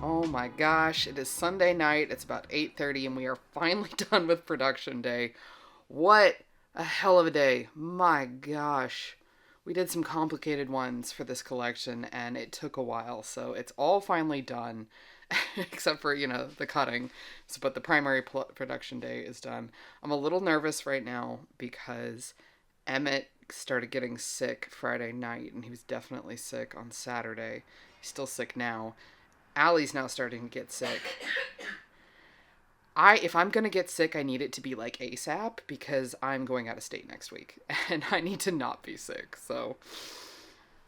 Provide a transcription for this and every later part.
Oh my gosh, it is Sunday night. It's about 8:30 and we are finally done with production day. What a hell of a day. My gosh. We did some complicated ones for this collection and it took a while, so it's all finally done except for, the cutting. So, but the primary production day is done. I'm a little nervous right now because Emmett started getting sick Friday night and he was definitely sick on Saturday. He's still sick now. Allie's now starting to get sick. If I'm gonna get sick, I need it to be like ASAP because I'm going out of state next week and I need to not be sick. So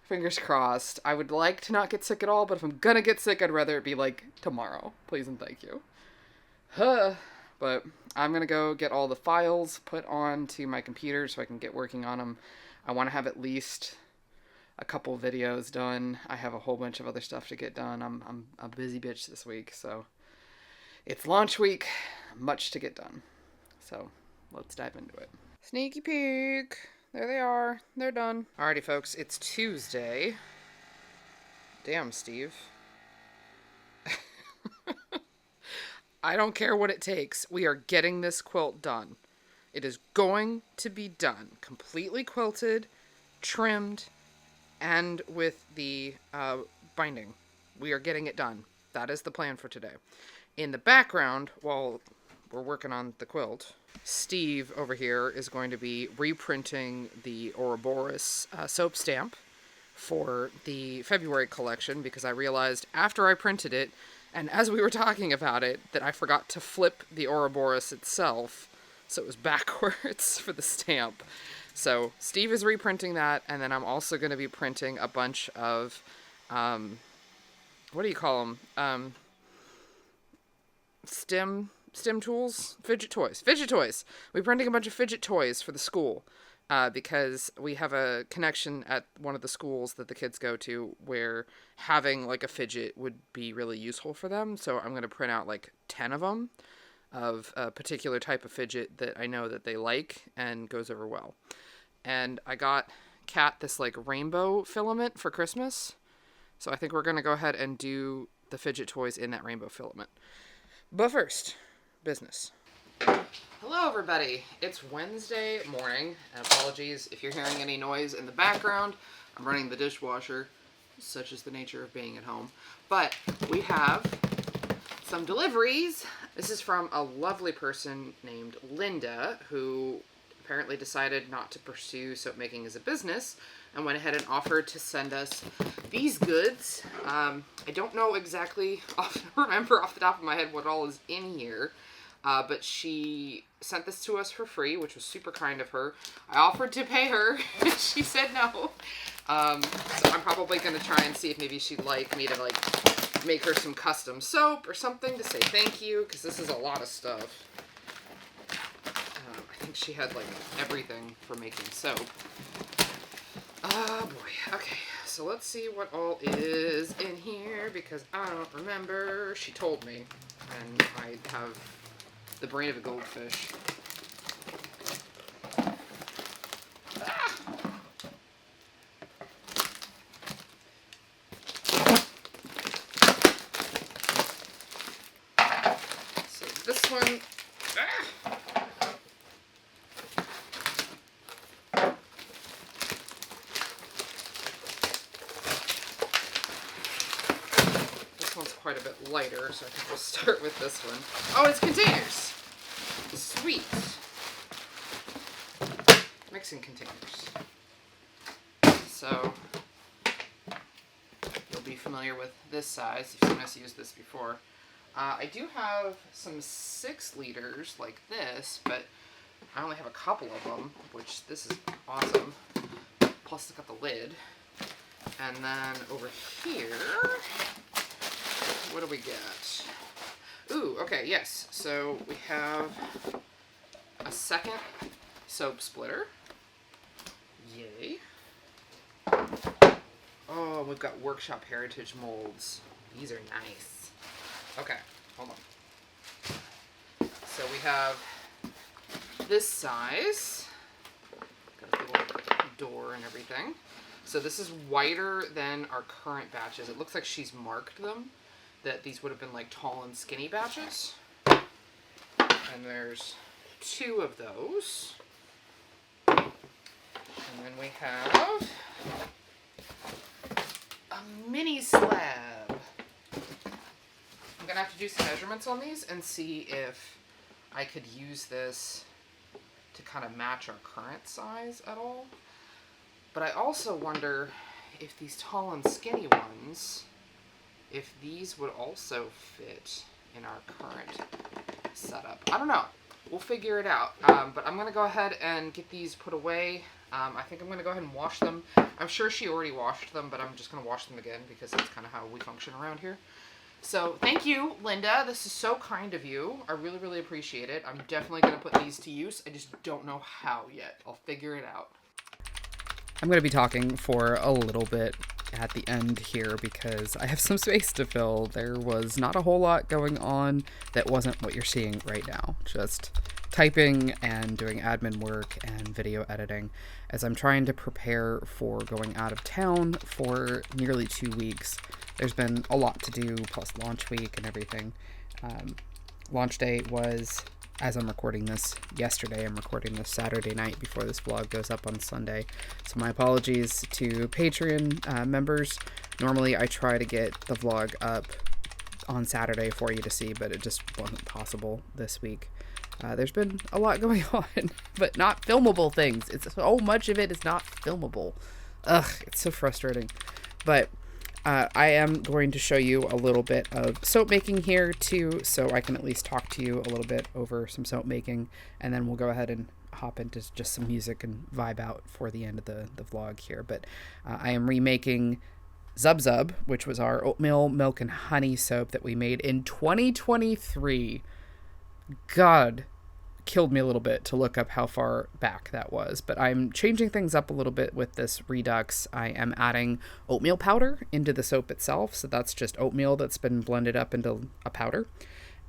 fingers crossed. I would like to not get sick at all, but if I'm gonna get sick, I'd rather it be like tomorrow. Please and thank you. But I'm gonna go get all the files put onto my computer so I can get working on them. I want to have at least a couple videos done. I have a whole bunch of other stuff to get done. I'm a busy bitch this week, so it's launch week, much to get done. So let's dive into it. Sneaky peek. There they are. They're done. Alrighty, folks. It's Tuesday. Damn, Steve. I don't care what it takes. We are getting this quilt done. It is going to be done. Completely quilted, trimmed, and with the binding. We are getting it done. That is the plan for today. In the background, while we're working on the quilt, Steve over here is going to be reprinting the Ouroboros soap stamp for the February collection because I realized after I printed it, and as we were talking about it, that I forgot to flip the Ouroboros itself, so it was backwards for the stamp. So Steve is reprinting that, and then I'm also going to be printing a bunch of, what do you call them? STEM tools? Fidget toys. We're printing a bunch of fidget toys for the school, because we have a connection at one of the schools that the kids go to where having like a fidget would be really useful for them. So I'm going to print out like 10 of them of a particular type of fidget that I know that they like and goes over well. And I got Kat this like rainbow filament for Christmas. So I think we're going to go ahead and do the fidget toys in that rainbow filament. But first, business. Hello everybody. It's Wednesday morning. And apologies if you're hearing any noise in the background. I'm running the dishwasher, such is the nature of being at home. But we have some deliveries. This is from a lovely person named Linda who apparently decided not to pursue soap making as a business and went ahead and offered to send us these goods. I don't know exactly, remember off the top of my head what all is in here, but she sent this to us for free, which was super kind of her. I offered to pay her. She said no. So I'm probably going to try and see if maybe she'd like me to make her some custom soap or something to say thank you, because this is a lot of stuff. I think she had everything for making soap. Oh boy. Okay, so let's see what all is in here because I don't remember. She told me, and I have the brain of a goldfish. So this one. Quite a bit lighter, so I think we'll start with this one. Oh, it's containers! Sweet! Mixing containers. So, you'll be familiar with this size. You've seen us use this before. I do have some 6 liters like this, but I only have a couple of them, which this is awesome. Plus, it's got the lid. And then over here, what do we get? Ooh, okay, yes. So we have a second soap splitter. Yay. Oh, we've got Workshop Heritage molds. These are nice. Okay, hold on. So we have this size. Got a little door and everything. So this is wider than our current batches. It looks like she's marked them. that these would have been like tall and skinny batches. And there's 2 of those. And then we have a mini slab. I'm going to have to do some measurements on these and see if I could use this to kind of match our current size at all. But I also wonder if these tall and skinny ones, if these would also fit in our current setup. I don't know. We'll figure it out. But I'm going to go ahead and get these put away. I think I'm going to go ahead and wash them. I'm sure she already washed them, but I'm just going to wash them again because that's kind of how we function around here. So thank you, Linda. This is so kind of you. I really, really appreciate it. I'm definitely going to put these to use. I just don't know how yet. I'll figure it out. I'm going to be talking for a little bit at the end here because I have some space to fill. There was not a whole lot going on that wasn't what you're seeing right now. Just typing and doing admin work and video editing as I'm trying to prepare for going out of town for nearly 2 weeks. There's been a lot to do, plus launch week and everything. Launch day was, as I'm recording this, yesterday. I'm recording this Saturday night before this vlog goes up on Sunday. So my apologies to Patreon members. Normally I try to get the vlog up on Saturday for you to see, but it just wasn't possible this week. There's been a lot going on, but not filmable things. It's so much of it is not filmable. Ugh, it's so frustrating. But I am going to show you a little bit of soap making here too, so I can at least talk to you a little bit over some soap making, and then we'll go ahead and hop into just some music and vibe out for the end of the vlog here. But I am remaking Zub Zub, which was our oatmeal, milk, and honey soap that we made in 2023. God, killed me a little bit to look up how far back that was, but I'm changing things up a little bit with this redux. I am adding oatmeal powder into the soap itself, so that's just oatmeal that's been blended up into a powder,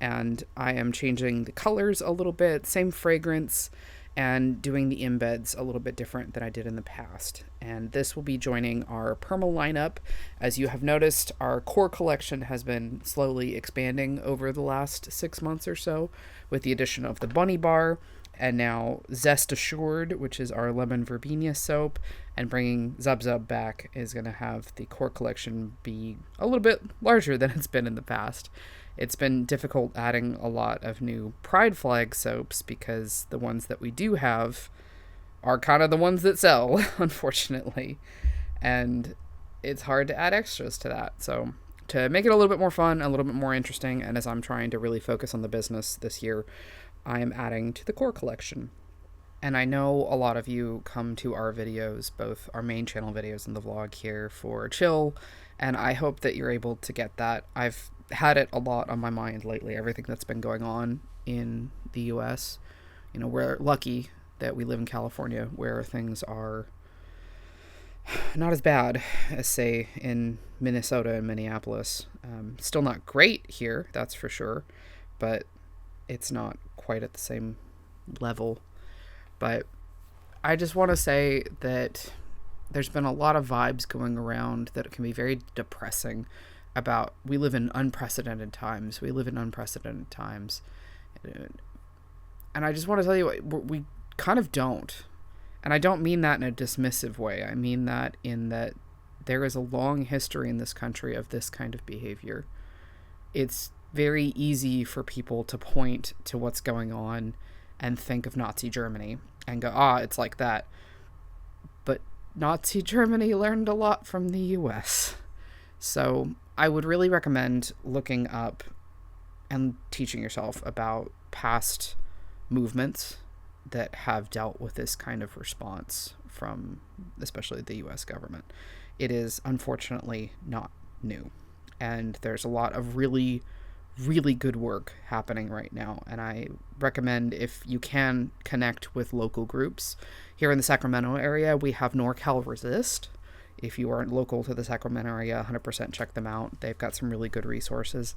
and I am changing the colors a little bit, same fragrance, and doing the embeds a little bit different than I did in the past. And this will be joining our Perma lineup. As you have noticed, our core collection has been slowly expanding over the last 6 months or so, with the addition of the Bunny Bar, and now Zest Assured, which is our lemon verbena soap, and bringing Zub Zub back is going to have the core collection be a little bit larger than it's been in the past. It's been difficult adding a lot of new Pride Flag soaps because the ones that we do have are kind of the ones that sell, unfortunately. And it's hard to add extras to that. So to make it a little bit more fun, a little bit more interesting, and as I'm trying to really focus on the business this year, I am adding to the core collection. And I know a lot of you come to our videos, both our main channel videos and the vlog here, for chill, and I hope that you're able to get that. I've had it a lot on my mind lately, everything that's been going on in the US. You know, we're lucky that we live in California where things are not as bad as, say, in Minnesota and Minneapolis. Still not great here, that's for sure, but it's not quite at the same level. But I just want to say that there's been a lot of vibes going around that can be very depressing about we live in unprecedented times. We live in unprecedented times. And I just want to tell you, we kind of don't. And I don't mean that in a dismissive way. I mean that in that there is a long history in this country of this kind of behavior. It's very easy for people to point to what's going on and think of Nazi Germany and go, it's like that. But Nazi Germany learned a lot from the US. So I would really recommend looking up and teaching yourself about past movements that have dealt with this kind of response from especially the US government. It is unfortunately not new. And there's a lot of really, really good work happening right now. And I recommend, if you can, connect with local groups. Here in the Sacramento area, we have NorCal Resist. If you aren't local to the Sacramento area, 100% check them out. They've got some really good resources.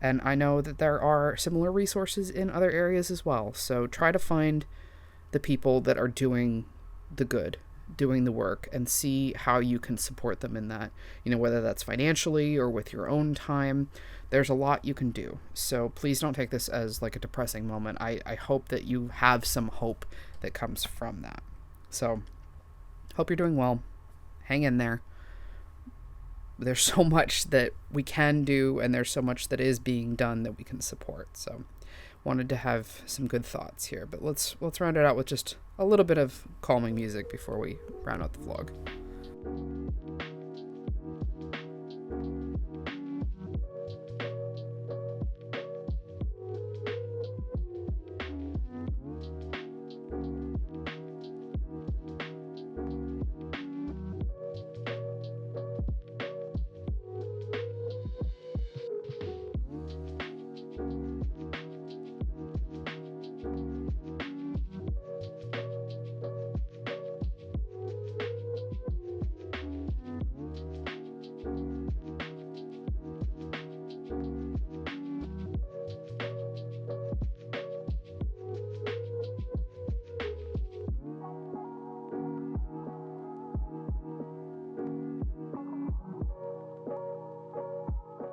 And I know that there are similar resources in other areas as well. So try to find the people that are doing the good doing the work and see how you can support them in that, whether that's financially or with your own time. There's a lot you can do. So please don't take this as like a depressing moment. I hope that you have some hope that comes from that. So hope you're doing well. Hang in there. There's so much that we can do, and there's so much that is being done that we can support. So wanted to have some good thoughts here, but let's round it out with just a little bit of calming music before we round out the vlog.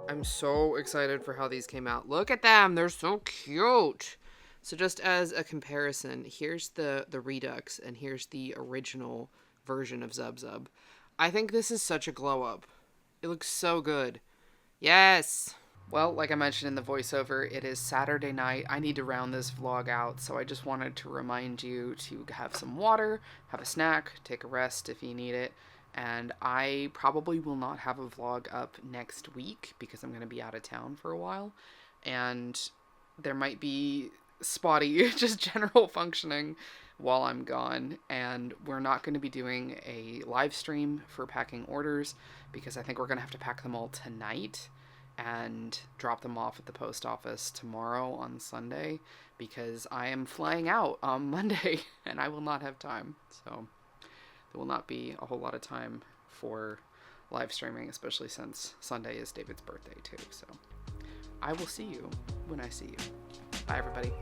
I'm so excited for how these came out. Look at them. They're so cute. So just as a comparison, here's the Redux and here's the original version of Zub Zub. I think this is such a glow up. It looks so good. Yes. Well, like I mentioned in the voiceover, it is Saturday night. I need to round this vlog out, so I just wanted to remind you to have some water, have a snack, take a rest if you need it. And I probably will not have a vlog up next week because I'm going to be out of town for a while. And there might be spotty, just general functioning while I'm gone. And we're not going to be doing a live stream for packing orders because I think we're going to have to pack them all tonight and drop them off at the post office tomorrow on Sunday because I am flying out on Monday and I will not have time. So there will not be a whole lot of time for live streaming, especially since Sunday is David's birthday too. So I will see you when I see you. Bye, everybody.